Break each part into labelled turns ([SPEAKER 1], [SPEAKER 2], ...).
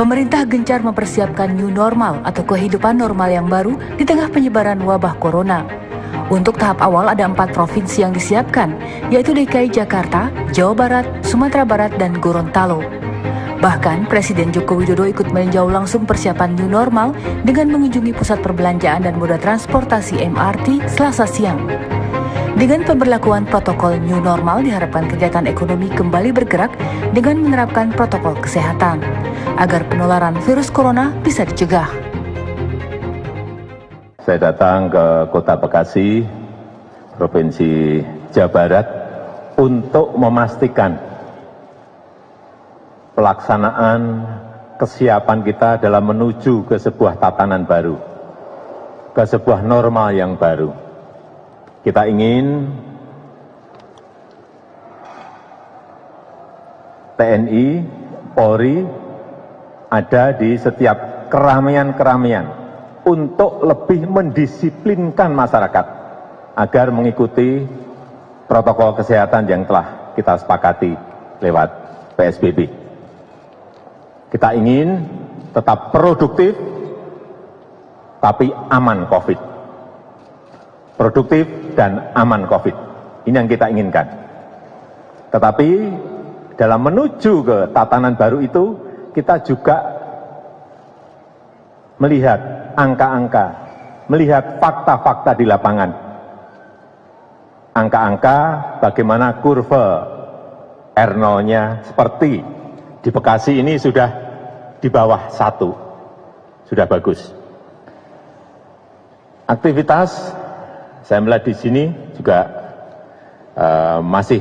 [SPEAKER 1] Pemerintah gencar mempersiapkan new normal atau kehidupan normal yang baru di tengah penyebaran wabah corona. Untuk tahap awal ada 4 provinsi yang disiapkan, yaitu DKI Jakarta, Jawa Barat, Sumatera Barat, dan Gorontalo. Bahkan Presiden Joko Widodo ikut meninjau langsung persiapan new normal dengan mengunjungi pusat perbelanjaan dan moda transportasi MRT Selasa siang. Dengan pemberlakuan protokol new normal diharapkan kegiatan ekonomi kembali bergerak dengan menerapkan protokol kesehatan agar penularan virus corona bisa dicegah.
[SPEAKER 2] Saya datang ke Kota Bekasi, Provinsi Jawa Barat untuk memastikan pelaksanaan kesiapan kita dalam menuju ke sebuah tatanan baru, ke sebuah normal yang baru. Kita ingin TNI, Polri ada di setiap keramaian-keramaian untuk lebih mendisiplinkan masyarakat agar mengikuti protokol kesehatan yang telah kita sepakati lewat PSBB. Kita ingin tetap produktif, tapi aman COVID. Produktif dan aman COVID. Ini yang kita inginkan. Tetapi dalam menuju ke tatanan baru itu, kita juga melihat angka-angka, melihat fakta-fakta di lapangan. Angka-angka bagaimana kurva R0-nya seperti di Bekasi ini sudah di bawah 1. Sudah bagus. Aktivitas saya melihat di sini juga masih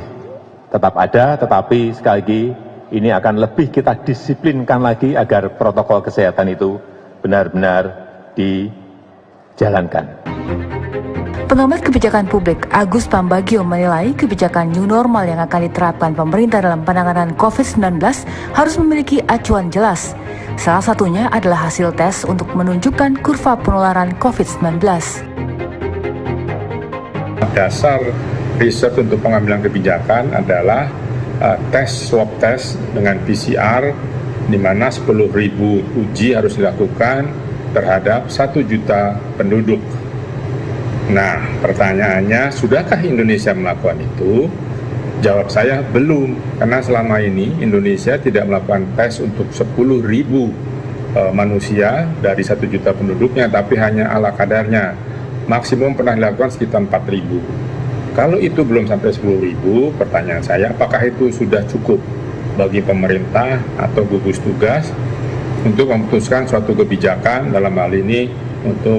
[SPEAKER 2] tetap ada, tetapi sekali lagi ini akan lebih kita disiplinkan lagi agar protokol kesehatan itu benar-benar dijalankan.
[SPEAKER 1] Pengamat kebijakan publik Agus Pambagio menilai kebijakan new normal yang akan diterapkan pemerintah dalam penanganan COVID-19 harus memiliki acuan jelas. Salah satunya adalah hasil tes untuk menunjukkan kurva penularan COVID-19.
[SPEAKER 3] Dasar riset untuk pengambilan kebijakan adalah swab test dengan PCR, di mana 10.000 uji harus dilakukan terhadap 1 juta penduduk. Nah, pertanyaannya, sudahkah Indonesia melakukan itu? Jawab saya, belum. Karena selama ini Indonesia tidak melakukan tes untuk 10.000 manusia dari 1 juta penduduknya, tapi hanya ala kadarnya. Maksimum pernah dilakukan sekitar 4.000. Kalau itu belum sampai 10.000, pertanyaan saya, apakah itu sudah cukup bagi pemerintah atau gugus tugas untuk memutuskan suatu kebijakan, dalam hal ini untuk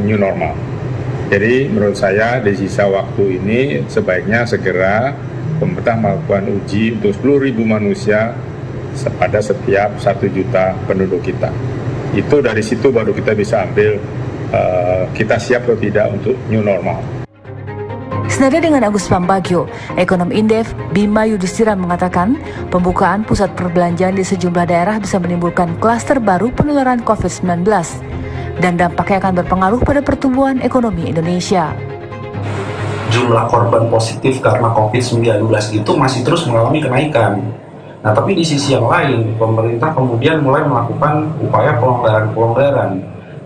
[SPEAKER 3] new normal? Jadi menurut saya di sisa waktu ini sebaiknya segera pemerintah melakukan uji untuk 10.000 manusia pada setiap 1 juta penduduk kita. Itu dari situ baru kita bisa ambil kita siap atau tidak untuk new normal.
[SPEAKER 1] Senada dengan Agus Pambagio, ekonom Indef Bima Yudhistira mengatakan pembukaan pusat perbelanjaan di sejumlah daerah bisa menimbulkan klaster baru penularan COVID-19 dan dampaknya akan berpengaruh pada pertumbuhan ekonomi Indonesia.
[SPEAKER 4] Jumlah korban positif karena COVID-19 itu masih terus mengalami kenaikan. Nah, tapi di sisi yang lain, pemerintah kemudian mulai melakukan upaya pelonggaran-pelonggaran.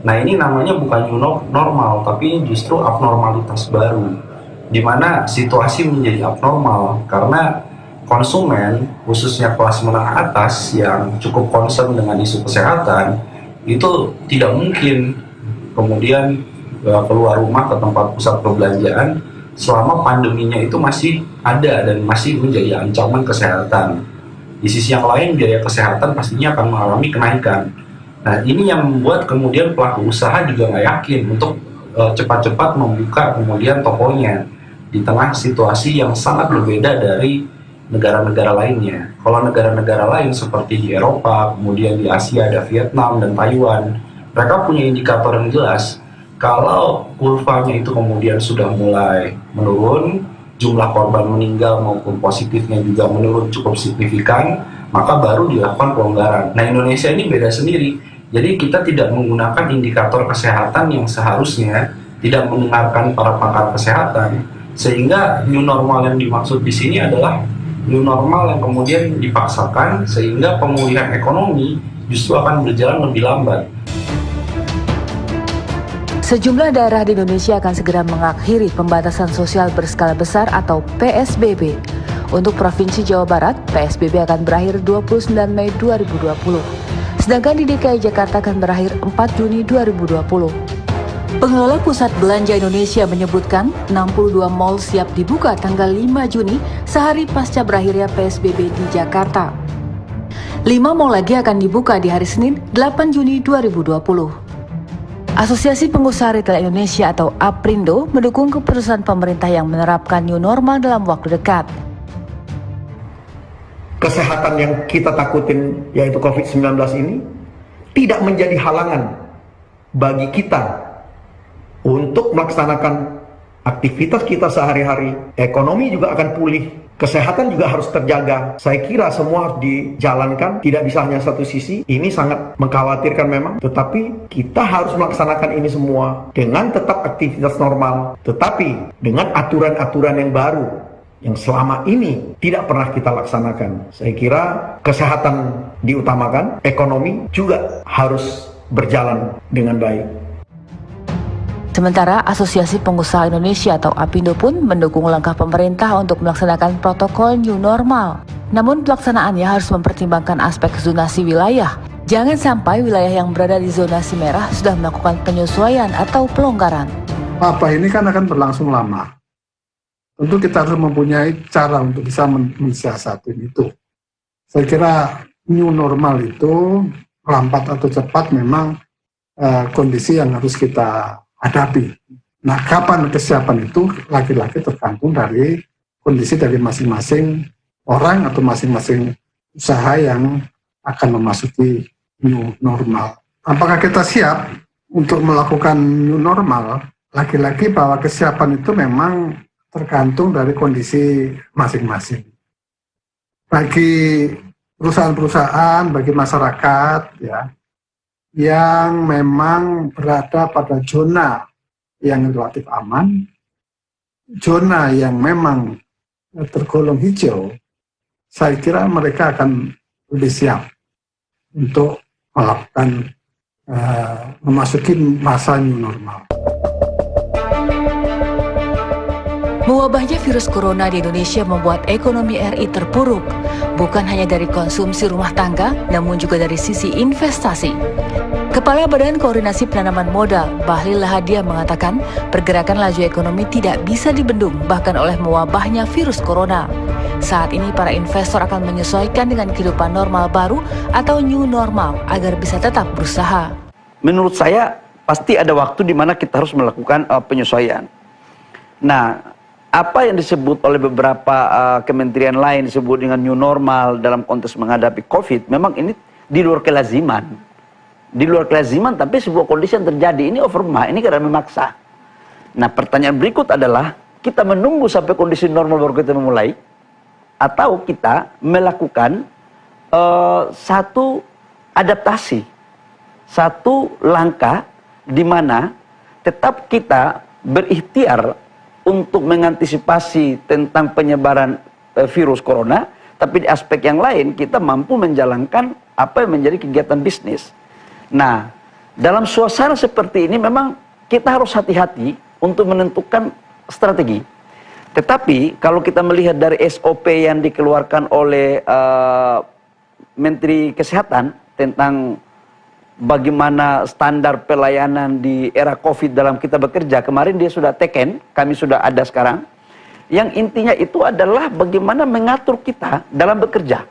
[SPEAKER 4] Nah, ini namanya bukan new normal, tapi justru abnormalitas baru, di mana situasi menjadi abnormal karena konsumen, khususnya kelas menengah atas yang cukup concern dengan isu kesehatan, itu tidak mungkin kemudian keluar rumah ke tempat pusat perbelanjaan selama pandeminya itu masih ada dan masih menjadi ancaman kesehatan. Di sisi yang lain, biaya kesehatan pastinya akan mengalami kenaikan. Nah, ini yang membuat kemudian pelaku usaha juga nggak yakin untuk cepat-cepat membuka kemudian tokonya di tengah situasi yang sangat berbeda dari negara-negara lainnya. Kalau negara-negara lain seperti di Eropa, kemudian di Asia ada Vietnam dan Taiwan, mereka punya indikator yang jelas. Kalau kurvanya itu kemudian sudah mulai menurun, jumlah korban meninggal maupun positifnya juga menurun cukup signifikan, maka baru dilakukan pelonggaran. Nah, Indonesia ini beda sendiri. Jadi kita tidak menggunakan indikator kesehatan yang seharusnya tidak mendengarkan para pakar kesehatan, sehingga new normal yang dimaksud di sini adalah new normal yang kemudian dipaksakan sehingga pemulihan ekonomi justru akan berjalan lebih lambat.
[SPEAKER 1] Sejumlah daerah di Indonesia akan segera mengakhiri pembatasan sosial berskala besar atau PSBB. Untuk Provinsi Jawa Barat, PSBB akan berakhir 29 Mei 2020. Sedangkan di DKI Jakarta akan berakhir 4 Juni 2020. Pengelola Pusat Belanja Indonesia menyebutkan 62 mal siap dibuka tanggal 5 Juni sehari pasca berakhirnya PSBB di Jakarta. 5 mal lagi akan dibuka di hari Senin 8 Juni 2020. Asosiasi Pengusaha Retail Indonesia atau APRindo mendukung keputusan pemerintah yang menerapkan new normal dalam waktu dekat.
[SPEAKER 5] Kesehatan yang kita takutin yaitu COVID-19 ini tidak menjadi halangan bagi kita untuk melaksanakan aktivitas kita sehari-hari. Ekonomi juga akan pulih, kesehatan juga harus terjaga. Saya kira semua harus dijalankan, tidak bisa hanya satu sisi. Ini sangat mengkhawatirkan memang, tetapi kita harus melaksanakan ini semua dengan tetap aktivitas normal, tetapi dengan aturan-aturan yang baru yang selama ini tidak pernah kita laksanakan. Saya kira kesehatan diutamakan, ekonomi juga harus berjalan dengan baik.
[SPEAKER 1] Sementara Asosiasi Pengusaha Indonesia atau APindo pun mendukung langkah pemerintah untuk melaksanakan protokol new normal. Namun pelaksanaannya harus mempertimbangkan aspek zonasi wilayah. Jangan sampai wilayah yang berada di zonasi merah sudah melakukan penyesuaian atau pelonggaran.
[SPEAKER 6] Wabah ini kan akan berlangsung lama. Tentu kita harus mempunyai cara untuk bisa mensiasati itu. Saya kira new normal itu lambat atau cepat memang kondisi yang harus kita hadapi. Nah, kapan kesiapan itu lagi-lagi tergantung dari kondisi dari masing-masing orang atau masing-masing usaha yang akan memasuki new normal. Apakah kita siap untuk melakukan new normal? Lagi-lagi bahwa kesiapan itu memang tergantung dari kondisi masing-masing. Bagi perusahaan-perusahaan, bagi masyarakat, ya, yang memang berada pada zona yang relatif aman, zona yang memang tergolong hijau, saya kira mereka akan lebih siap untuk melakukan memasuki masa new normal.
[SPEAKER 1] Mewabahnya virus corona di Indonesia membuat ekonomi RI terpuruk, bukan hanya dari konsumsi rumah tangga, namun juga dari sisi investasi. Kepala Badan Koordinasi Penanaman Modal, Bahlil Lahadiah mengatakan, pergerakan laju ekonomi tidak bisa dibendung bahkan oleh mewabahnya virus corona. Saat ini para investor akan menyesuaikan dengan kehidupan normal baru atau new normal agar bisa tetap berusaha.
[SPEAKER 7] Menurut saya, pasti ada waktu di mana kita harus melakukan penyesuaian. Nah, apa yang disebut oleh beberapa kementerian lain disebut dengan new normal dalam konteks menghadapi COVID, memang ini di luar kelaziman. Di luar kelaziman, tapi sebuah kondisi yang terjadi. Ini overma, ini karena memaksa. Nah, pertanyaan berikut adalah, kita menunggu sampai kondisi normal baru kita memulai, atau kita melakukan satu adaptasi, satu langkah di mana tetap kita berikhtiar untuk mengantisipasi tentang penyebaran virus corona, tapi di aspek yang lain kita mampu menjalankan apa yang menjadi kegiatan bisnis. Nah, dalam suasana seperti ini memang kita harus hati-hati untuk menentukan strategi. Tetapi kalau kita melihat dari SOP yang dikeluarkan oleh Menteri Kesehatan tentang bagaimana standar pelayanan di era COVID dalam kita bekerja, kemarin dia sudah teken, kami sudah ada sekarang. Yang intinya itu adalah bagaimana mengatur kita dalam bekerja,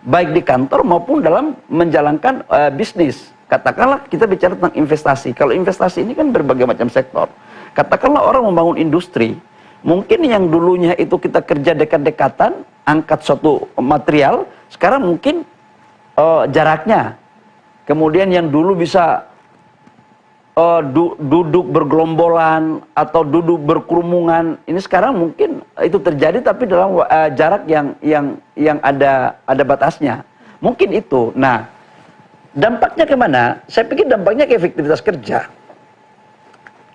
[SPEAKER 7] baik di kantor maupun dalam menjalankan bisnis. Katakanlah kita bicara tentang investasi. Kalau investasi ini kan berbagai macam sektor. Katakanlah orang membangun industri, mungkin yang dulunya itu kita kerja dekat-dekatan, angkat suatu material, sekarang mungkin jaraknya. Kemudian yang dulu bisa duduk bergelombolan atau duduk berkerumungan, ini sekarang mungkin itu terjadi tapi dalam jarak yang ada batasnya. Mungkin itu. Nah, dampaknya kemana? Saya pikir dampaknya ke efektivitas kerja.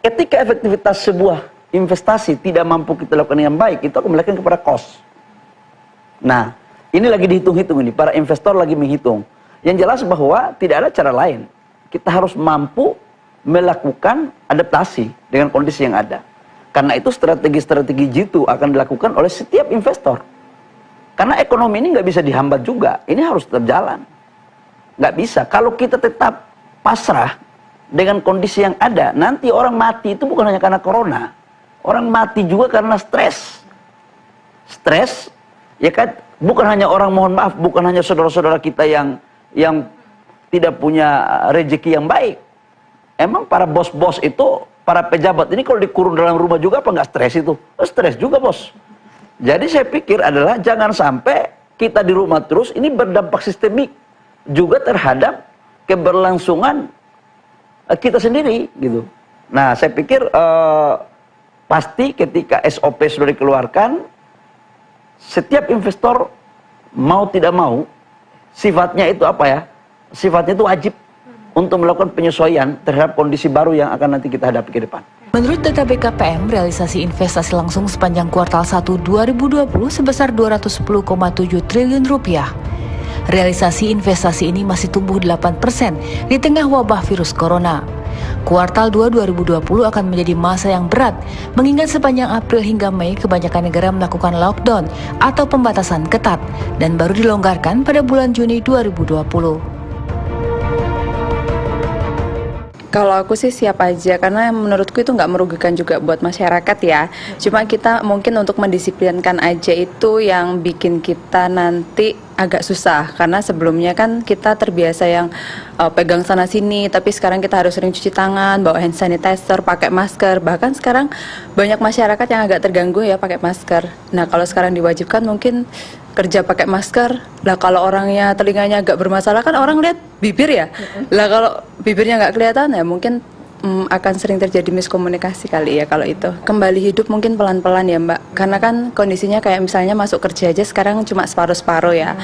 [SPEAKER 7] Ketika efektivitas sebuah investasi tidak mampu kita lakukan dengan baik, itu akan melekat kepada cost. Nah, ini lagi dihitung-hitung ini, para investor lagi menghitung. Yang jelas bahwa tidak ada cara lain. Kita harus mampu melakukan adaptasi dengan kondisi yang ada. Karena itu strategi-strategi jitu akan dilakukan oleh setiap investor. Karena ekonomi ini nggak bisa dihambat juga. Ini harus tetap jalan. Nggak bisa. Kalau kita tetap pasrah dengan kondisi yang ada, nanti orang mati itu bukan hanya karena corona. Orang mati juga karena stres. Stres, ya kan? Bukan hanya orang, mohon maaf, bukan hanya saudara-saudara kita yang tidak punya rezeki yang baik. Emang para bos-bos itu, para pejabat ini kalau dikurung dalam rumah juga apa nggak stres itu? Stres juga, bos. Jadi saya pikir adalah jangan sampai kita di rumah terus, ini berdampak sistemik juga terhadap keberlangsungan kita sendiri gitu. Nah, saya pikir pasti ketika SOP sudah dikeluarkan, setiap investor mau tidak mau, sifatnya itu apa ya? Sifatnya itu wajib untuk melakukan penyesuaian terhadap kondisi baru yang akan nanti kita hadapi ke depan.
[SPEAKER 1] Menurut data BKPM, realisasi investasi langsung sepanjang kuartal 1 2020 sebesar 210,7 triliun rupiah. Realisasi investasi ini masih tumbuh 8% di tengah wabah virus corona. Kuartal 2 2020 akan menjadi masa yang berat, mengingat sepanjang April hingga Mei kebanyakan negara melakukan lockdown atau pembatasan ketat dan baru dilonggarkan pada bulan Juni 2020.
[SPEAKER 8] Kalau aku sih siap aja, karena menurutku itu nggak merugikan juga buat masyarakat ya. Cuma kita mungkin untuk mendisiplinkan aja itu yang bikin kita nanti agak susah. Karena sebelumnya kan kita terbiasa yang pegang sana sini, tapi sekarang kita harus sering cuci tangan, bawa hand sanitizer, pakai masker. Bahkan sekarang banyak masyarakat yang agak terganggu ya pakai masker. Nah kalau sekarang diwajibkan mungkin kerja pakai masker. Lah kalau orangnya telinganya agak bermasalah kan orang lihat bibir ya. Lah kalau bibirnya nggak kelihatan ya mungkin akan sering terjadi miskomunikasi kali ya kalau itu. Kembali hidup mungkin pelan-pelan ya Mbak. Karena kan kondisinya kayak misalnya masuk kerja aja sekarang cuma separuh-separuh ya.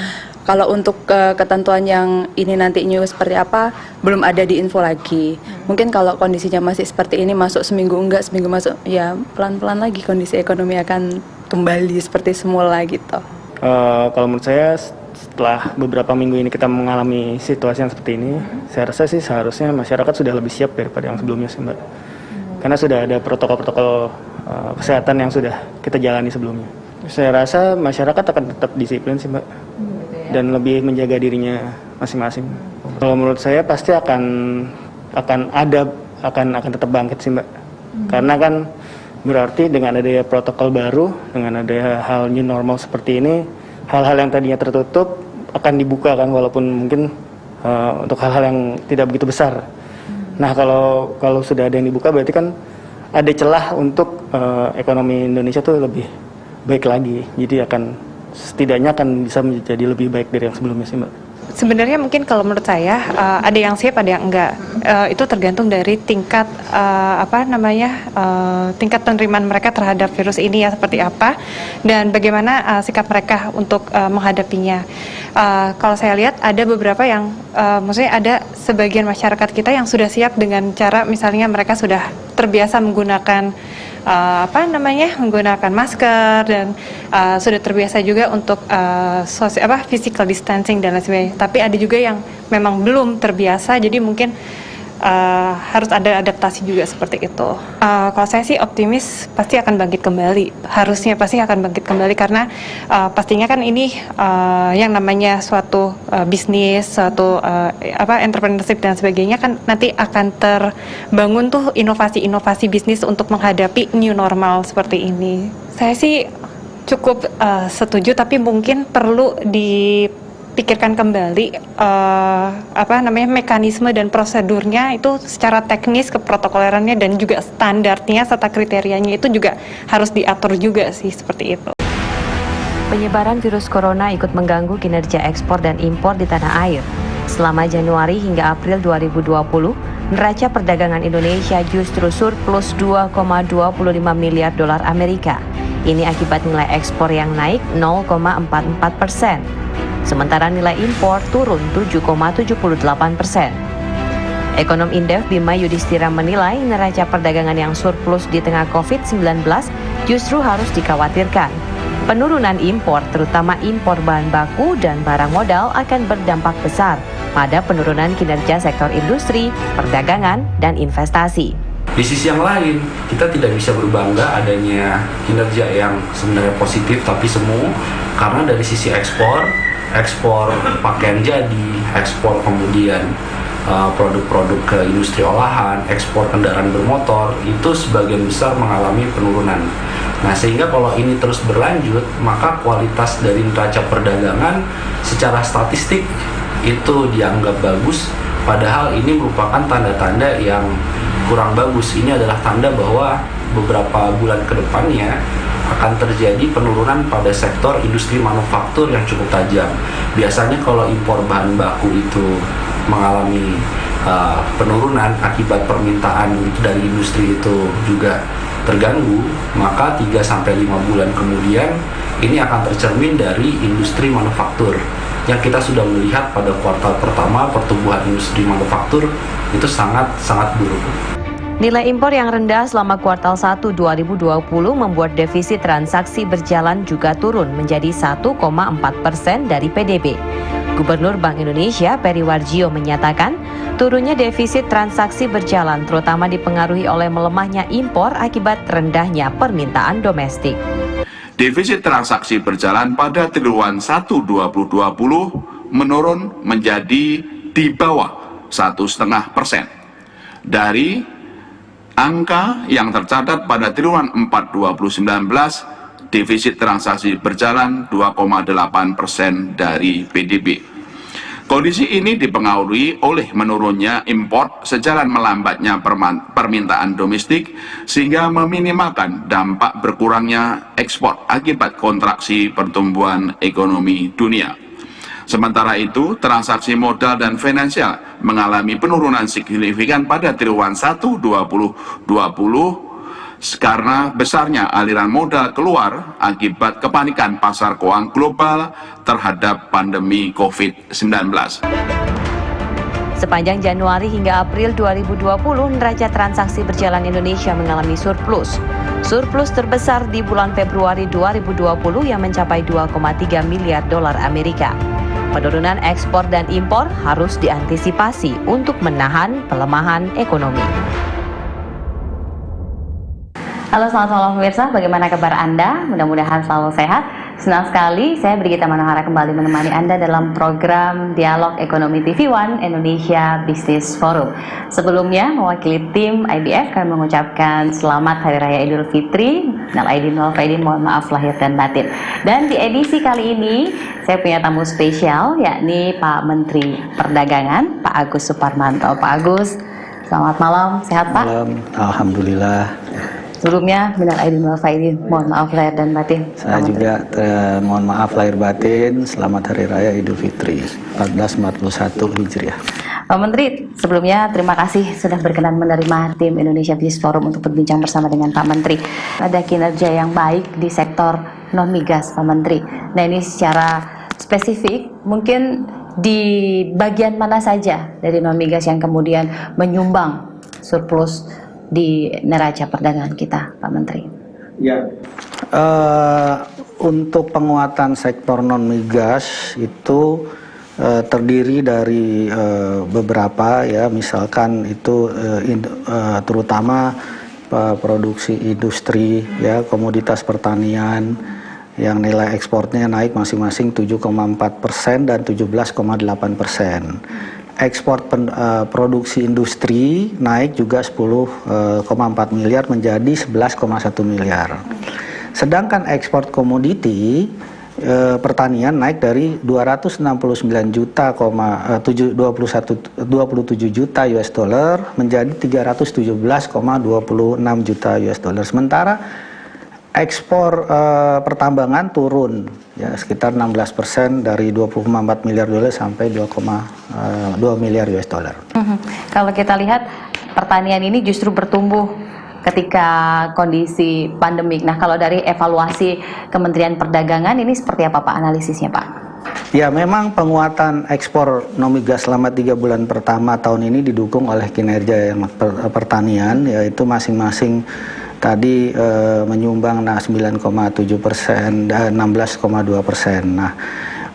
[SPEAKER 8] Kalau untuk ketentuan yang ini nanti new seperti apa belum ada di info lagi. Mungkin kalau kondisinya masih seperti ini masuk seminggu enggak, seminggu masuk ya pelan-pelan lagi kondisi ekonomi akan kembali seperti semula gitu.
[SPEAKER 9] Kalau menurut saya setelah beberapa minggu ini kita mengalami situasi yang seperti ini, saya rasa sih seharusnya masyarakat sudah lebih siap daripada yang sebelumnya sih Mbak. Karena sudah ada protokol-protokol kesehatan yang sudah kita jalani sebelumnya. Saya rasa masyarakat akan tetap disiplin sih Mbak, dan lebih menjaga dirinya masing-masing. Kalau menurut saya pasti akan tetap bangkit sih Mbak. Karena kan berarti dengan adanya protokol baru, dengan adanya hal new normal seperti ini, hal-hal yang tadinya tertutup akan dibuka kan, walaupun mungkin untuk hal-hal yang tidak begitu besar. Nah kalau sudah ada yang dibuka berarti kan ada celah untuk ekonomi Indonesia tuh lebih baik lagi. Jadi setidaknya akan bisa menjadi lebih baik dari yang sebelumnya sih Mbak.
[SPEAKER 10] Sebenarnya mungkin kalau menurut saya ada yang siap, ada yang enggak. Itu tergantung dari tingkat tingkat penerimaan mereka terhadap virus ini ya seperti apa dan bagaimana sikap mereka untuk menghadapinya. Kalau saya lihat ada beberapa yang maksudnya ada sebagian masyarakat kita yang sudah siap dengan cara misalnya mereka sudah terbiasa menggunakan menggunakan masker dan sudah terbiasa juga untuk physical distancing dan lain sebagainya. Tapi ada juga yang memang belum terbiasa, jadi mungkin harus ada adaptasi juga seperti itu. Kalau saya sih optimis pasti akan bangkit kembali. Harusnya pasti akan bangkit kembali karena pastinya kan ini yang namanya suatu bisnis, suatu entrepreneurship dan sebagainya kan nanti akan terbangun tuh inovasi-inovasi bisnis untuk menghadapi new normal seperti ini. Saya sih cukup setuju, tapi mungkin perlu dipikirkan kembali mekanisme dan prosedurnya itu secara teknis, keprotokolerannya dan juga standarnya serta kriterianya itu juga harus diatur juga sih seperti itu.
[SPEAKER 11] Penyebaran virus corona ikut mengganggu kinerja ekspor dan impor di tanah air. Selama Januari hingga April 2020, neraca perdagangan Indonesia justru surplus 2,25 miliar dolar Amerika. Ini akibat nilai ekspor yang naik 0,44%. Sementara nilai impor turun 7,78%. Ekonom Indef Bima Yudhistira menilai neraca perdagangan yang surplus di tengah COVID-19 justru harus dikhawatirkan. Penurunan impor, terutama impor bahan baku dan barang modal, akan berdampak besar pada penurunan kinerja sektor industri, perdagangan, dan investasi.
[SPEAKER 4] Di sisi yang lain, kita tidak bisa berbangga adanya kinerja yang sebenarnya positif tapi semu, karena dari sisi ekspor pakaian jadi, ekspor kemudian produk-produk ke industri olahan, ekspor kendaraan bermotor, itu sebagian besar mengalami penurunan. Nah, sehingga kalau ini terus berlanjut, maka kualitas dari neraca perdagangan secara statistik itu dianggap bagus, padahal ini merupakan tanda-tanda yang kurang bagus. Ini adalah tanda bahwa beberapa bulan ke depannya akan terjadi penurunan pada sektor industri manufaktur yang cukup tajam. Biasanya kalau impor bahan baku itu mengalami penurunan akibat permintaan dari industri itu juga terganggu, maka 3-5 bulan kemudian ini akan tercermin dari industri manufaktur yang kita sudah melihat pada kuartal pertama pertumbuhan industri manufaktur itu sangat buruk.
[SPEAKER 11] Nilai impor yang rendah selama kuartal 1 2020 membuat defisit transaksi berjalan juga turun menjadi 1,4% dari PDB. Gubernur Bank Indonesia Peri Warjio menyatakan, turunnya defisit transaksi berjalan terutama dipengaruhi oleh melemahnya impor akibat rendahnya permintaan domestik.
[SPEAKER 12] Defisit transaksi berjalan pada triwulan 1 2020 menurun menjadi di bawah 1,5% dari angka yang tercatat pada triwulan 4 2019. Defisit transaksi berjalan 2,8% dari PDB. Kondisi ini dipengaruhi oleh menurunnya impor sejalan melambatnya permintaan domestik sehingga meminimalkan dampak berkurangnya ekspor akibat kontraksi pertumbuhan ekonomi dunia. Sementara itu, transaksi modal dan finansial mengalami penurunan signifikan pada triwulan 1 2020 karena besarnya aliran modal keluar akibat kepanikan pasar keuangan global terhadap pandemi COVID-19.
[SPEAKER 11] Sepanjang Januari hingga April 2020, neraca transaksi berjalan Indonesia mengalami surplus. Surplus terbesar di bulan Februari 2020 yang mencapai 2,3 miliar dolar Amerika. Penurunan ekspor dan impor harus diantisipasi untuk menahan pelemahan ekonomi.
[SPEAKER 13] Halo, selamat malam pemirsa, bagaimana kabar Anda? Mudah-mudahan selalu sehat. Senang sekali saya Brigita Manohara kembali menemani Anda dalam program Dialog Ekonomi TV One Indonesia Business Forum. Sebelumnya, mewakili tim IBF kami mengucapkan selamat Hari Raya Idul Fitri. Minal aidin wal faidin, mohon maaf lahir dan batin. Dan di edisi kali ini, saya punya tamu spesial, yakni Pak Menteri Perdagangan, Pak Agus Suparmanto. Pak Agus, selamat malam, sehat Pak?
[SPEAKER 14] Malam, alhamdulillah.
[SPEAKER 13] Sebelumnya, minal aidin wal faidin, mohon maaf lahir dan batin.
[SPEAKER 14] Saya juga mohon maaf lahir batin. Selamat Hari Raya Idul Fitri 1441 Hijriah.
[SPEAKER 13] Pak Menteri, sebelumnya terima kasih sudah berkenan menerima tim Indonesia Business Forum untuk berbincang bersama dengan Pak Menteri. Ada kinerja yang baik di sektor non-migas, Pak Menteri. Nah, ini secara spesifik, mungkin di bagian mana saja dari non-migas yang kemudian menyumbang surplus di neraca perdagangan kita, Pak Menteri?
[SPEAKER 14] Ya, untuk penguatan sektor non migas itu terdiri dari beberapa ya, misalkan itu terutama produksi industri ya, komoditas pertanian yang nilai ekspornya naik masing-masing 7,4% dan 17,8%. Ekspor produksi industri naik juga 10,4 miliar menjadi 11,1 miliar. Sedangkan ekspor komoditi pertanian naik dari 269 juta 27 juta US dollar menjadi 317,26 juta US dollar. Sementara ekspor pertambangan turun ya sekitar 16% dari 20,4 miliar dolar sampai 2,2 miliar US dollar.
[SPEAKER 13] Kalau kita lihat pertanian ini justru bertumbuh ketika kondisi pandemik. Nah, kalau dari evaluasi Kementerian Perdagangan ini seperti apa Pak analisisnya Pak?
[SPEAKER 14] Ya, memang penguatan ekspor non migas selama 3 bulan pertama tahun ini didukung oleh kinerja yang pertanian, yaitu masing-masing tadi menyumbang 9,7% dan 16,2%. Nah,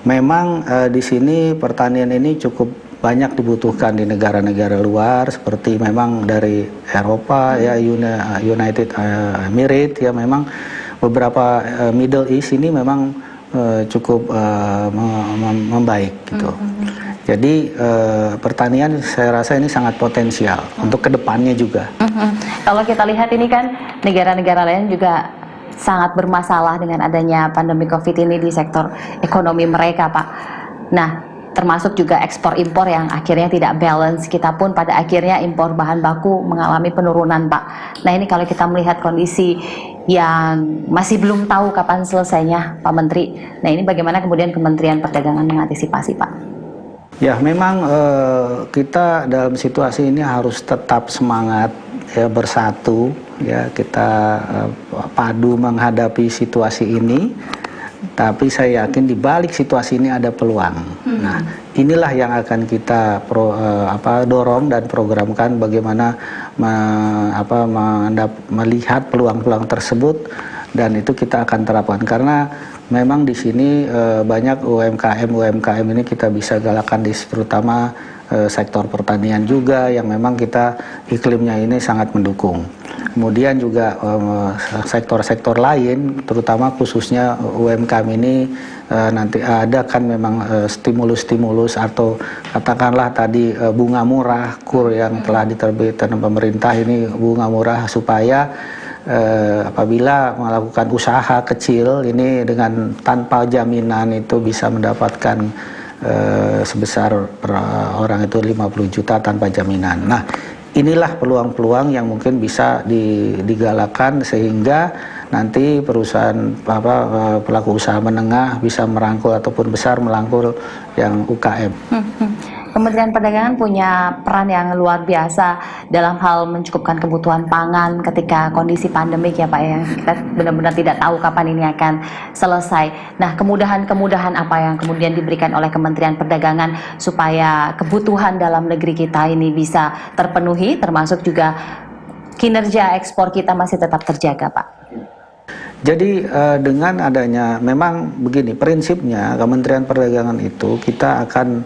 [SPEAKER 14] memang di sini pertanian ini cukup banyak dibutuhkan di negara-negara luar seperti memang dari Eropa ya, United Emirates ya, memang beberapa Middle East ini memang cukup membaik gitu. Jadi pertanian saya rasa ini sangat potensial untuk kedepannya juga.
[SPEAKER 13] Kalau kita lihat ini kan negara-negara lain juga sangat bermasalah dengan adanya pandemi COVID ini di sektor ekonomi mereka, Pak. Nah, termasuk juga ekspor-impor yang akhirnya tidak balance. Kita pun pada akhirnya impor bahan baku mengalami penurunan, Pak. Nah, ini kalau kita melihat kondisi yang masih belum tahu kapan selesainya, Pak Menteri. Nah, ini bagaimana kemudian Kementerian Perdagangan mengantisipasi, Pak?
[SPEAKER 14] Ya, memang kita dalam situasi ini harus tetap semangat ya, bersatu ya, kita padu menghadapi situasi ini. Tapi saya yakin di balik situasi ini ada peluang. Nah, inilah yang akan kita dorong dan programkan bagaimana melihat peluang-peluang tersebut, dan itu kita akan terapkan karena memang di sini banyak UMKM ini kita bisa galakan terutama sektor pertanian juga yang memang kita iklimnya ini sangat mendukung. Kemudian juga sektor-sektor lain, terutama khususnya UMKM ini nanti ada kan memang stimulus-stimulus atau katakanlah tadi bunga murah KUR yang telah diterbitkan pemerintah ini, bunga murah supaya apabila melakukan usaha kecil ini dengan tanpa jaminan itu bisa mendapatkan sebesar per orang itu 50 juta tanpa jaminan. Nah, inilah peluang-peluang yang mungkin bisa digalakan sehingga nanti perusahaan pelaku usaha menengah bisa merangkul ataupun besar merangkul yang UKM.
[SPEAKER 13] Kementerian Perdagangan punya peran yang luar biasa dalam hal mencukupkan kebutuhan pangan ketika kondisi pandemik ya Pak ya. Kita benar-benar tidak tahu kapan ini akan selesai. Nah, kemudahan-kemudahan apa yang kemudian diberikan oleh Kementerian Perdagangan supaya kebutuhan dalam negeri kita ini bisa terpenuhi, termasuk juga kinerja ekspor kita masih tetap terjaga, Pak?
[SPEAKER 14] Jadi dengan adanya, memang begini prinsipnya Kementerian Perdagangan itu kita akan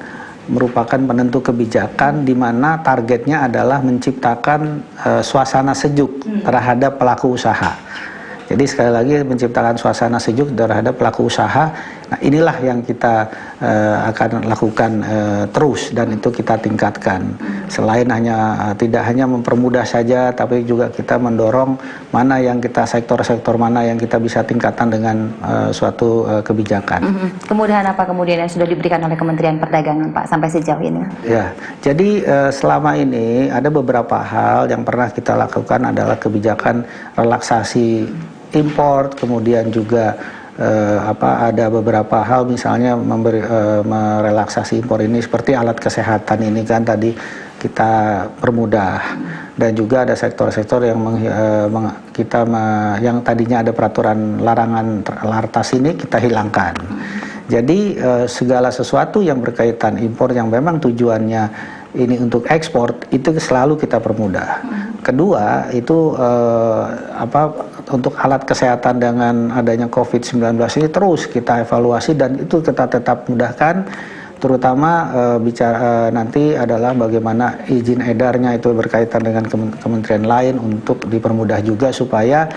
[SPEAKER 14] merupakan penentu kebijakan di mana targetnya adalah menciptakan suasana sejuk terhadap pelaku usaha. Jadi sekali lagi menciptakan suasana sejuk terhadap pelaku usaha. Nah, inilah yang kita akan lakukan terus dan itu kita tingkatkan. Selain tidak hanya mempermudah saja, tapi juga kita mendorong mana yang kita sektor-sektor mana yang kita bisa tingkatkan dengan suatu kebijakan.
[SPEAKER 13] Kemudahan apa kemudian yang sudah diberikan oleh Kementerian Perdagangan Pak sampai sejauh ini?
[SPEAKER 14] Ya, jadi selama ini ada beberapa hal yang pernah kita lakukan adalah kebijakan relaksasi import, kemudian juga ada beberapa hal misalnya merelaksasi impor ini seperti alat kesehatan ini kan tadi kita permudah, dan juga ada sektor-sektor yang yang tadinya ada peraturan larangan lartas ini kita hilangkan. Jadi segala sesuatu yang berkaitan impor yang memang tujuannya ini untuk ekspor itu selalu kita permudah. Kedua itu untuk alat kesehatan dengan adanya COVID-19 ini terus kita evaluasi dan itu kita tetap mudahkan, terutama nanti adalah bagaimana izin edarnya itu berkaitan dengan kementerian lain untuk dipermudah juga supaya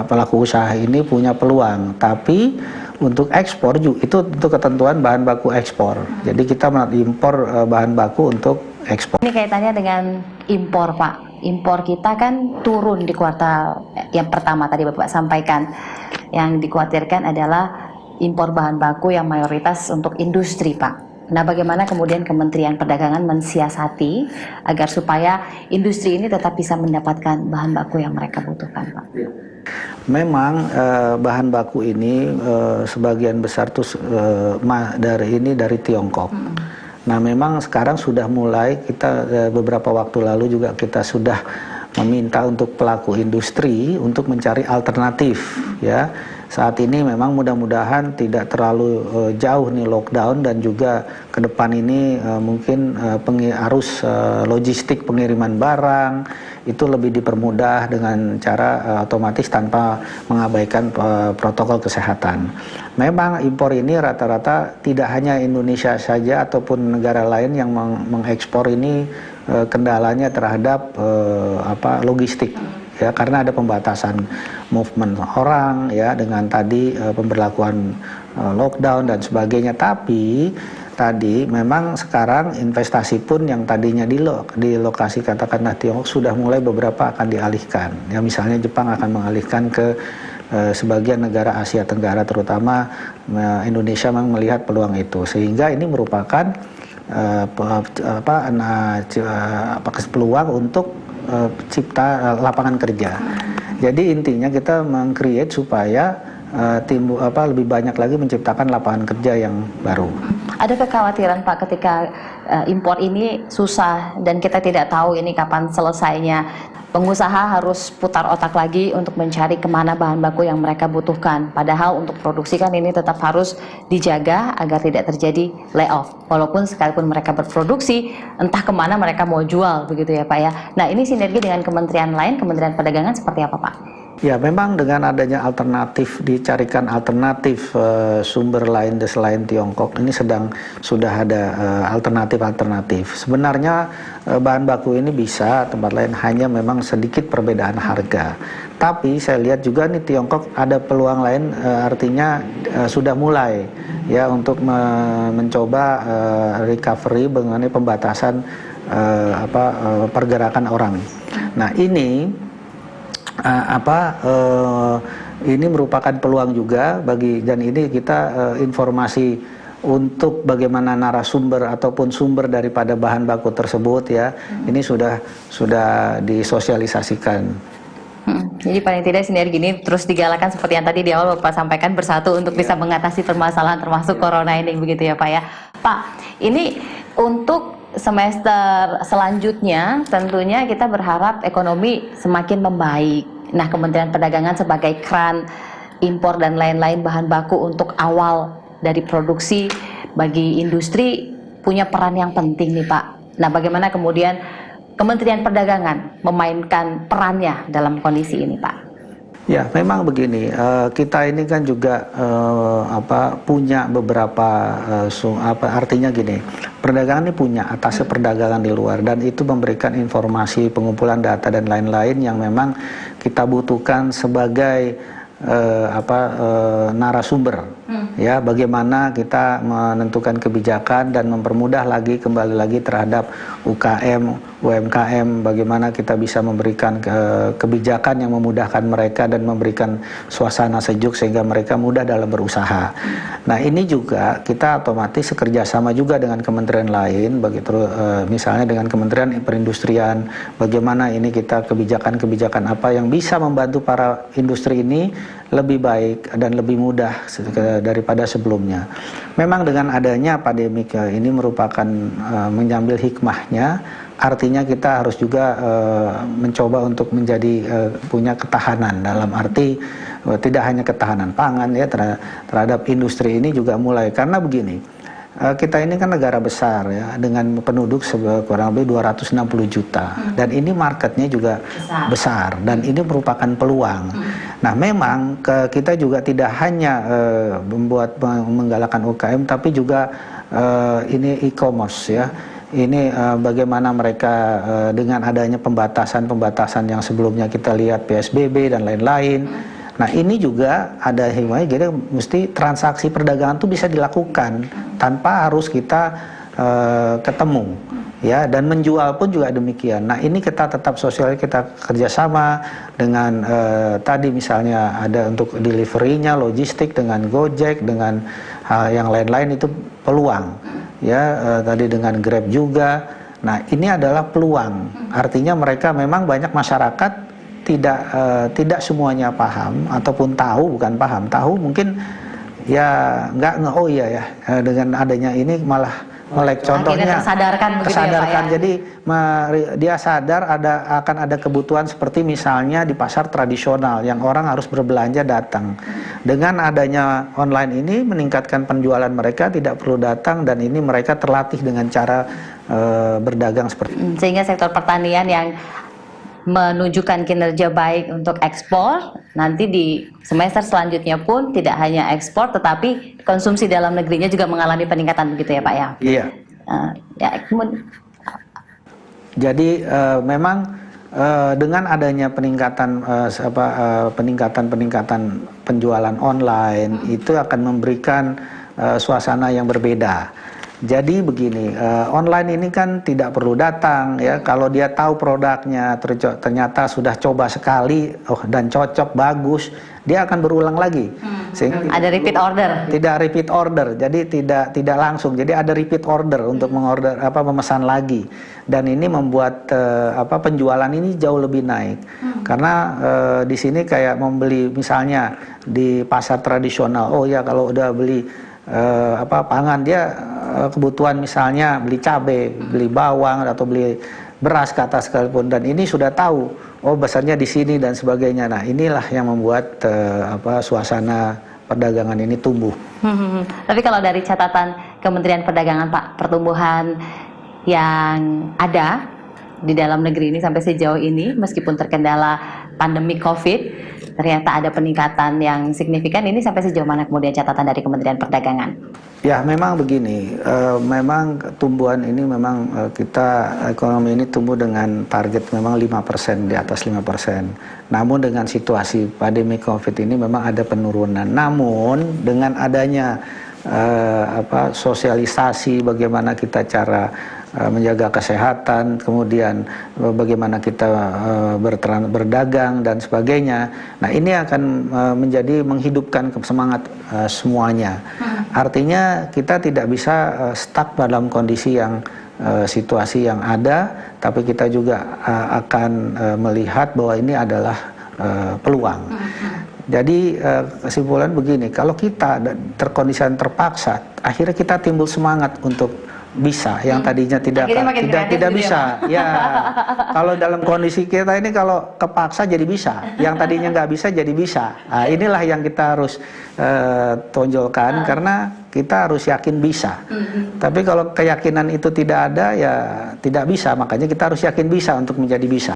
[SPEAKER 14] pelaku usaha ini punya peluang. Tapi untuk ekspor juga itu untuk ketentuan bahan baku ekspor. Jadi kita mengimpor bahan baku untuk ekspor.
[SPEAKER 13] Ini kaitannya dengan impor Pak. Impor kita kan turun di kuartal yang pertama tadi Bapak sampaikan. Yang dikhawatirkan adalah impor bahan baku yang mayoritas untuk industri Pak. Nah, bagaimana kemudian Kementerian Perdagangan mensiasati agar supaya industri ini tetap bisa mendapatkan bahan baku yang mereka butuhkan Pak?
[SPEAKER 14] Memang bahan baku ini sebagian besar tuh dari Tiongkok. Nah, memang sekarang sudah mulai kita beberapa waktu lalu juga kita sudah meminta untuk pelaku industri untuk mencari alternatif ya, saat ini memang mudah-mudahan tidak terlalu jauh nih lockdown, dan juga ke depan ini mungkin arus logistik pengiriman barang itu lebih dipermudah dengan cara otomatis tanpa mengabaikan protokol kesehatan. Memang impor ini rata-rata tidak hanya Indonesia saja ataupun negara lain yang mengekspor ini kendalanya terhadap logistik. Ya, karena ada pembatasan movement orang ya, dengan tadi pemberlakuan lockdown dan sebagainya. Tapi tadi memang sekarang investasi pun yang tadinya di lokasi katakanlah Tiongkok sudah mulai beberapa akan dialihkan. Ya, misalnya Jepang akan mengalihkan ke sebagian negara Asia Tenggara, terutama Indonesia memang melihat peluang itu, sehingga ini merupakan peluang untuk cipta lapangan kerja. Jadi intinya kita meng-create supaya lebih banyak lagi menciptakan lapangan kerja yang baru.
[SPEAKER 13] Ada kekhawatiran Pak ketika impor ini susah dan kita tidak tahu ini kapan selesainya. Pengusaha harus putar otak lagi untuk mencari kemana bahan baku yang mereka butuhkan. Padahal untuk produksi kan ini tetap harus dijaga agar tidak terjadi layoff. Walaupun sekalipun mereka berproduksi, entah kemana mereka mau jual, begitu ya Pak ya. Nah, ini sinergi dengan kementerian lain, Kementerian Perdagangan seperti apa Pak?
[SPEAKER 14] Ya, memang dengan adanya alternatif, dicarikan alternatif sumber lain selain Tiongkok, ini sudah ada alternatif. Sebenarnya bahan baku ini bisa tempat lain, hanya memang sedikit perbedaan harga. Tapi saya lihat juga nih Tiongkok ada peluang lain, artinya sudah mulai ya untuk mencoba recovery mengenai pembatasan pergerakan orang. Nah, ini ini merupakan peluang juga dan ini kita informasi untuk bagaimana narasumber ataupun sumber daripada bahan baku tersebut ya, ini sudah disosialisasikan.
[SPEAKER 13] Jadi paling tidak sinergi ini terus digalakan seperti yang tadi di awal Bapak sampaikan, bersatu untuk bisa mengatasi permasalahan termasuk corona ini, begitu ya Pak ya. Pak, ini untuk semester selanjutnya tentunya kita berharap ekonomi semakin membaik. Nah, Kementerian Perdagangan sebagai keran impor dan lain-lain bahan baku untuk awal dari produksi bagi industri punya peran yang penting nih Pak. Nah, bagaimana kemudian Kementerian Perdagangan memainkan perannya dalam kondisi ini Pak?
[SPEAKER 14] Ya, memang begini, kita ini kan juga punya beberapa artinya gini, perdagangan ini punya atas perdagangan di luar, dan itu memberikan informasi, pengumpulan data dan lain-lain yang memang kita butuhkan sebagai narasumber ya, bagaimana kita menentukan kebijakan dan mempermudah lagi kembali lagi terhadap UKM, UMKM, bagaimana kita bisa memberikan kebijakan yang memudahkan mereka dan memberikan suasana sejuk sehingga mereka mudah dalam berusaha. Nah, ini juga kita otomatis kerjasama juga dengan kementerian lain, begitu misalnya dengan Kementerian Perindustrian, bagaimana ini kita kebijakan-kebijakan apa yang bisa membantu para industri ini lebih baik dan lebih mudah daripada sebelumnya. Memang dengan adanya pandemi ini merupakan mengambil hikmahnya, artinya kita harus juga mencoba untuk menjadi punya ketahanan, dalam arti tidak hanya ketahanan pangan ya terhadap industri ini juga mulai, karena begini, kita ini kan negara besar ya, dengan penduduk kurang lebih 260 juta dan ini marketnya juga besar dan ini merupakan peluang. Nah, memang kita juga tidak hanya menggalakkan UKM, tapi juga ini e-commerce ya. Ini bagaimana mereka dengan adanya pembatasan yang sebelumnya kita lihat PSBB dan lain-lain. Nah, ini juga ada hikmahnya, jadi mesti transaksi perdagangan itu bisa dilakukan tanpa harus kita ketemu ya, dan menjual pun juga demikian. Nah, ini kita tetap sosial, kita kerjasama dengan tadi misalnya ada untuk deliverynya, logistik dengan Gojek, dengan yang lain-lain itu peluang ya, tadi dengan Grab juga. Nah, ini adalah peluang, artinya mereka memang banyak masyarakat tidak semuanya paham ataupun tahu, bukan paham, tahu mungkin ya nggak oh iya ya, dengan adanya ini malah melek. Contohnya
[SPEAKER 13] akhirnya tersadarkan begitu
[SPEAKER 14] tersadarkan.
[SPEAKER 13] ya Pak ya?
[SPEAKER 14] Jadi dia sadar akan ada kebutuhan seperti misalnya di pasar tradisional yang orang harus berbelanja datang. Dengan adanya online ini meningkatkan penjualan mereka, tidak perlu datang, dan ini mereka terlatih dengan cara berdagang seperti itu.
[SPEAKER 13] Sehingga sektor pertanian yang menunjukkan kinerja baik untuk ekspor, nanti di semester selanjutnya pun tidak hanya ekspor tetapi konsumsi dalam negerinya juga mengalami peningkatan begitu ya Pak ya?
[SPEAKER 14] Iya. Jadi memang dengan adanya peningkatan peningkatan penjualan online itu akan memberikan suasana yang berbeda. Jadi begini, online ini kan tidak perlu datang ya. Kalau dia tahu produknya, ternyata sudah coba sekali, dan cocok, bagus, dia akan berulang lagi. Sehingga
[SPEAKER 13] ada repeat order.
[SPEAKER 14] Tidak repeat order, jadi tidak langsung. Jadi ada repeat order untuk mengorder memesan lagi. Dan ini membuat penjualan ini jauh lebih naik. Karena di sini kayak membeli misalnya di pasar tradisional. Oh ya, kalau udah beli pangan, dia kebutuhan misalnya beli cabai, beli bawang atau beli beras ke atas sekalipun, dan ini sudah tahu besarnya di sini dan sebagainya. Nah, inilah yang membuat suasana perdagangan ini tumbuh.
[SPEAKER 13] Tapi kalau dari catatan Kementerian Perdagangan Pak, pertumbuhan yang ada di dalam negeri ini sampai sejauh ini meskipun terkendala pandemi Covid, ternyata ada peningkatan yang signifikan. Ini sampai sejauh mana kemudian catatan dari Kementerian Perdagangan?
[SPEAKER 14] Ya, memang begini, memang tumbuhan ini memang ekonomi ini tumbuh dengan target memang 5%, di atas 5%. Namun dengan situasi pandemi Covid ini memang ada penurunan. Namun dengan adanya sosialisasi bagaimana kita cara menjaga kesehatan, kemudian bagaimana kita berdagang dan sebagainya. Nah, ini akan menghidupkan semangat semuanya. Artinya kita tidak bisa stuck dalam kondisi yang situasi yang ada, tapi kita juga akan melihat bahwa ini adalah peluang. Jadi kesimpulan begini, kalau kita terkondisi terpaksa, akhirnya kita timbul semangat untuk bisa, yang tadinya tidak bisa. Ya, kalau dalam kondisi kita ini kalau kepaksa jadi bisa, yang tadinya nggak bisa jadi bisa. Nah, inilah yang kita harus tonjolkan, karena kita harus yakin bisa. Tapi kalau keyakinan itu tidak ada, ya tidak bisa. Makanya kita harus yakin bisa untuk menjadi bisa.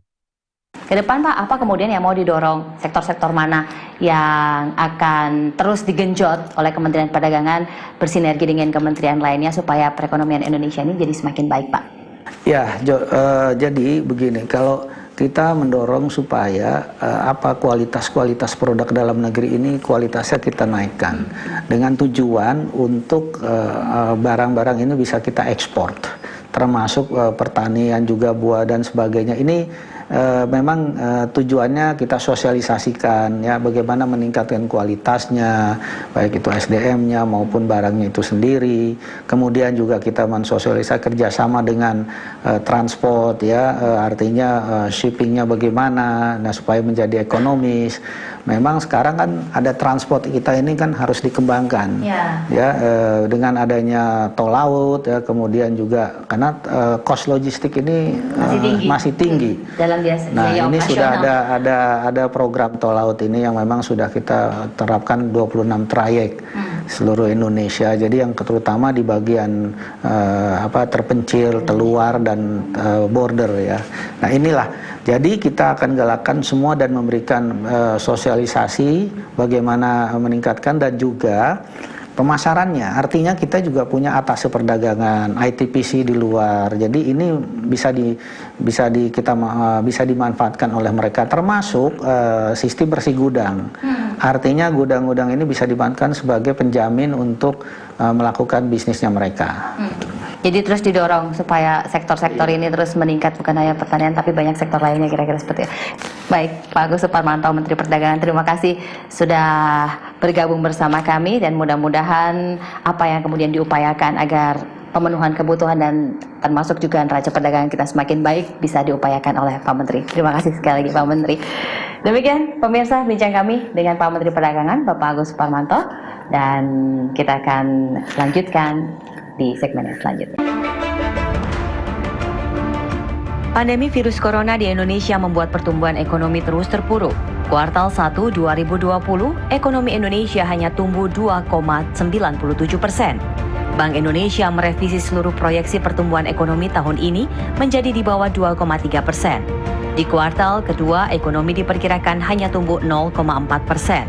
[SPEAKER 13] Ke depan Pak, apa kemudian yang mau didorong, sektor-sektor mana yang akan terus digenjot oleh Kementerian Perdagangan bersinergi dengan kementerian lainnya supaya perekonomian Indonesia ini jadi semakin baik Pak?
[SPEAKER 14] Ya, jadi begini, kalau kita mendorong supaya kualitas produk dalam negeri ini kualitasnya kita naikkan dengan tujuan untuk barang-barang ini bisa kita ekspor, termasuk pertanian juga, buah dan sebagainya. Ini memang tujuannya kita sosialisasikan ya, bagaimana meningkatkan kualitasnya, baik itu SDM-nya maupun barangnya itu sendiri. Kemudian juga kita mensosialisasikan kerjasama dengan transport ya, artinya shippingnya bagaimana, nah supaya menjadi ekonomis. Memang sekarang kan ada transport kita ini kan harus dikembangkan ya, dengan adanya tol laut ya, kemudian juga karena cost logistik ini masih tinggi. Nah, ini sudah ada program tol laut ini yang memang sudah kita terapkan 26 trayek seluruh Indonesia. Jadi yang terutama di bagian terpencil, terluar dan border ya. Nah, inilah. Jadi kita akan galakkan semua dan memberikan sosialisasi bagaimana meningkatkan dan juga pemasarannya. Artinya kita juga punya atase perdagangan, ITPC di luar. Jadi ini bisa dimanfaatkan oleh mereka, termasuk sistem bersih gudang. Artinya gudang-gudang ini bisa dimanfaatkan sebagai penjamin untuk melakukan bisnisnya mereka.
[SPEAKER 13] Jadi terus didorong supaya sektor-sektor ini terus meningkat, bukan hanya pertanian tapi banyak sektor lainnya, kira-kira seperti itu. Baik, Pak Agus Suparmanto, Menteri Perdagangan, terima kasih sudah bergabung bersama kami, dan mudah-mudahan apa yang kemudian diupayakan agar pemenuhan kebutuhan dan termasuk juga neraca perdagangan kita semakin baik bisa diupayakan oleh Pak Menteri. Terima kasih sekali lagi Pak Menteri. Demikian pemirsa bincang kami dengan Pak Menteri Perdagangan Bapak Agus Suparmanto, dan kita akan lanjutkan di segmen yang selanjutnya.
[SPEAKER 11] Pandemi virus corona di Indonesia membuat pertumbuhan ekonomi terus terpuruk. Kuartal 1 2020, ekonomi Indonesia hanya tumbuh 2,97%. Bank Indonesia merevisi seluruh proyeksi pertumbuhan ekonomi tahun ini menjadi di bawah 2,3%. Di kuartal kedua, ekonomi diperkirakan hanya tumbuh 0,4%.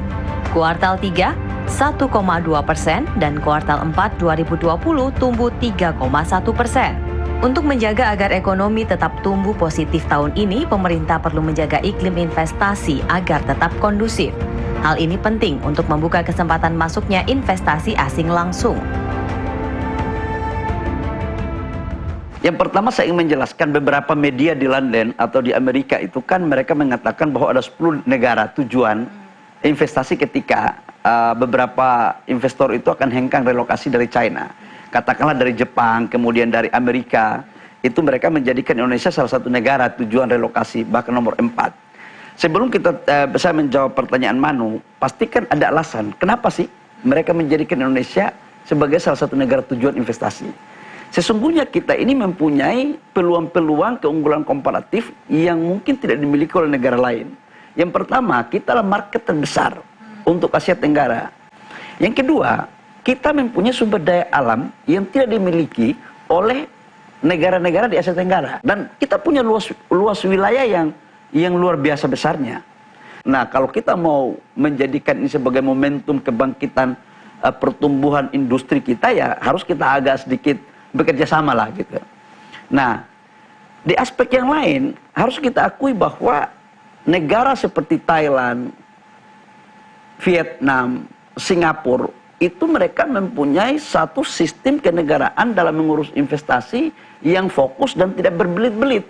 [SPEAKER 11] Kuartal 3, 1,2%, dan kuartal 4 2020 tumbuh 3,1%. Untuk menjaga agar ekonomi tetap tumbuh positif tahun ini, pemerintah perlu menjaga iklim investasi agar tetap kondusif. Hal ini penting untuk membuka kesempatan masuknya investasi asing langsung.
[SPEAKER 7] Yang pertama saya ingin menjelaskan, beberapa media di London atau di Amerika itu kan mereka mengatakan bahwa ada 10 negara tujuan investasi ketika beberapa investor itu akan hengkang relokasi dari China. Katakanlah dari Jepang, kemudian dari Amerika, itu mereka menjadikan Indonesia salah satu negara tujuan relokasi, bahkan nomor 4. Sebelum saya menjawab pertanyaan Manu, pastikan ada alasan, kenapa sih mereka menjadikan Indonesia sebagai salah satu negara tujuan investasi. Sesungguhnya kita ini mempunyai peluang-peluang keunggulan komparatif yang mungkin tidak dimiliki oleh negara lain. Yang pertama, kita adalah market terbesar untuk Asia Tenggara. Yang kedua, kita mempunyai sumber daya alam yang tidak dimiliki oleh negara-negara di Asia Tenggara. Dan kita punya luas wilayah yang luar biasa besarnya. Nah, kalau kita mau menjadikan ini sebagai momentum kebangkitan pertumbuhan industri kita, ya harus kita agak sedikit bekerja sama lah gitu. Nah, di aspek yang lain harus kita akui bahwa negara seperti Thailand, Vietnam, Singapura, itu mereka mempunyai satu sistem kenegaraan dalam mengurus investasi yang fokus dan tidak berbelit-belit.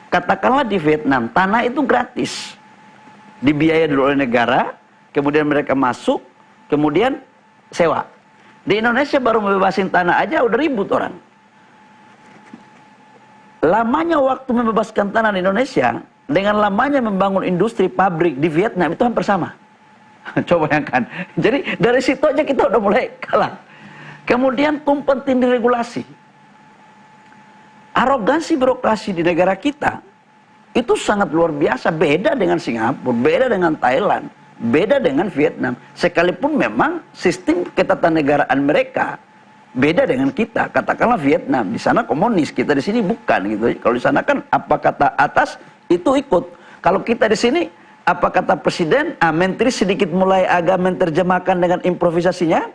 [SPEAKER 7] Katakanlah di Vietnam, tanah itu gratis. Dibiayai dulu oleh negara, kemudian mereka masuk, kemudian sewa. Di Indonesia baru membebasin tanah aja udah ribut orang. Lamanya waktu membebaskan tanah di Indonesia dengan lamanya membangun industri pabrik di Vietnam itu hampir sama. Coba bayangkan. Jadi dari situ aja kita udah mulai kalah. Kemudian tumpang tindih regulasi. Arogansi birokrasi di negara kita itu sangat luar biasa. Beda dengan Singapura, beda dengan Thailand, beda dengan Vietnam. Sekalipun memang sistem ketatanegaraan mereka beda dengan kita. Katakanlah Vietnam, di sana komunis, kita di sini bukan gitu. Kalau di sana kan apa kata atas itu ikut. Kalau kita di sini apa kata presiden, menteri sedikit mulai agak menerjemahkan dengan improvisasinya,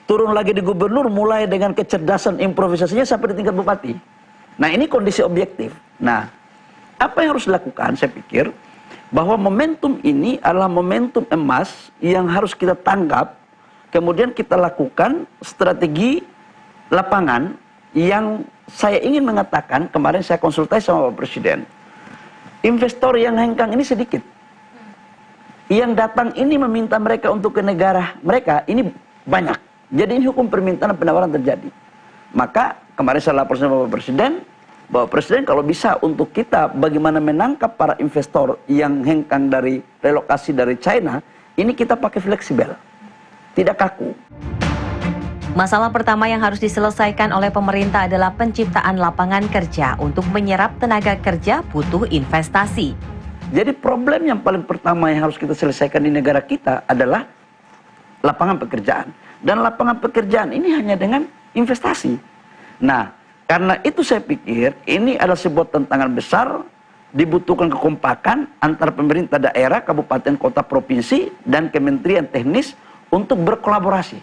[SPEAKER 7] turun lagi di gubernur mulai dengan kecerdasan improvisasinya sampai di tingkat bupati. Nah, ini kondisi objektif. Nah, apa yang harus dilakukan? Saya pikir bahwa momentum ini adalah momentum emas yang harus kita tanggap, kemudian kita lakukan strategi lapangan yang saya ingin mengatakan, kemarin saya konsultasi sama Bapak Presiden, investor yang hengkang ini sedikit. Yang datang ini meminta mereka untuk ke negara mereka ini banyak. Jadi ini hukum permintaan dan penawaran terjadi. Maka kemarin saya lapor sama Bapak Presiden kalau bisa untuk kita bagaimana menangkap para investor yang hengkang dari relokasi dari China, ini kita pakai fleksibel, tidak kaku.
[SPEAKER 11] Masalah pertama yang harus diselesaikan oleh pemerintah adalah penciptaan lapangan kerja. Untuk menyerap tenaga kerja butuh investasi.
[SPEAKER 7] Jadi problem yang paling pertama yang harus kita selesaikan di negara kita adalah lapangan pekerjaan. Dan lapangan pekerjaan ini hanya dengan investasi. Nah, karena itu saya pikir ini adalah sebuah tantangan besar, dibutuhkan kekompakan antara pemerintah daerah, kabupaten, kota, provinsi, dan kementerian teknis untuk berkolaborasi.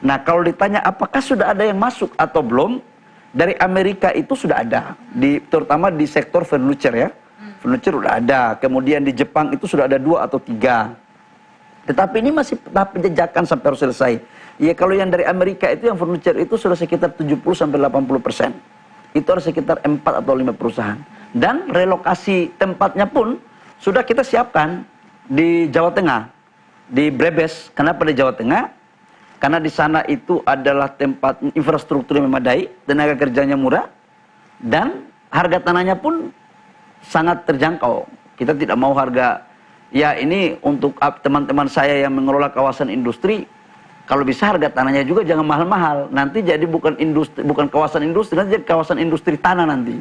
[SPEAKER 7] Nah, kalau ditanya apakah sudah ada yang masuk atau belum, dari Amerika itu sudah ada, terutama di sektor furniture ya. Furniture sudah ada, kemudian di Jepang itu sudah ada 2 atau 3. Tetapi ini masih tahap penjajakan sampai harus selesai. Ya kalau yang dari Amerika itu yang furniture itu sudah sekitar 70-80%. Itu harus sekitar 4 atau 5 perusahaan. Dan relokasi tempatnya pun sudah kita siapkan di Jawa Tengah, di Brebes. Kenapa di Jawa Tengah? Karena di sana itu adalah tempat infrastruktur yang memadai, tenaga kerjanya murah, dan harga tanahnya pun sangat terjangkau. Kita tidak mau harga, ya ini untuk teman-teman saya yang mengelola kawasan industri, Kalau bisa harga tanahnya juga jangan mahal-mahal. Nanti jadi bukan industri, bukan kawasan industri, nanti jadi kawasan industri tanah nanti.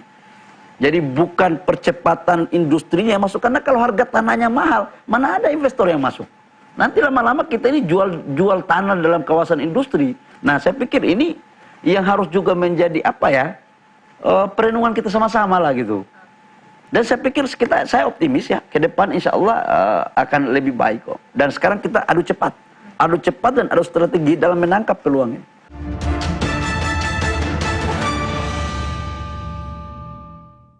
[SPEAKER 7] Jadi bukan percepatan industrinya yang masuk, karena kalau harga tanahnya mahal, mana ada investor yang masuk. Nanti lama-lama kita ini jual tanah dalam kawasan industri. Nah, saya pikir ini yang harus juga menjadi apa ya, perenungan kita sama-sama lah gitu. Dan saya pikir saya optimis ya, ke depan insya Allah akan lebih baik kok. Dan sekarang kita adu cepat dan adu strategi dalam menangkap peluang ini.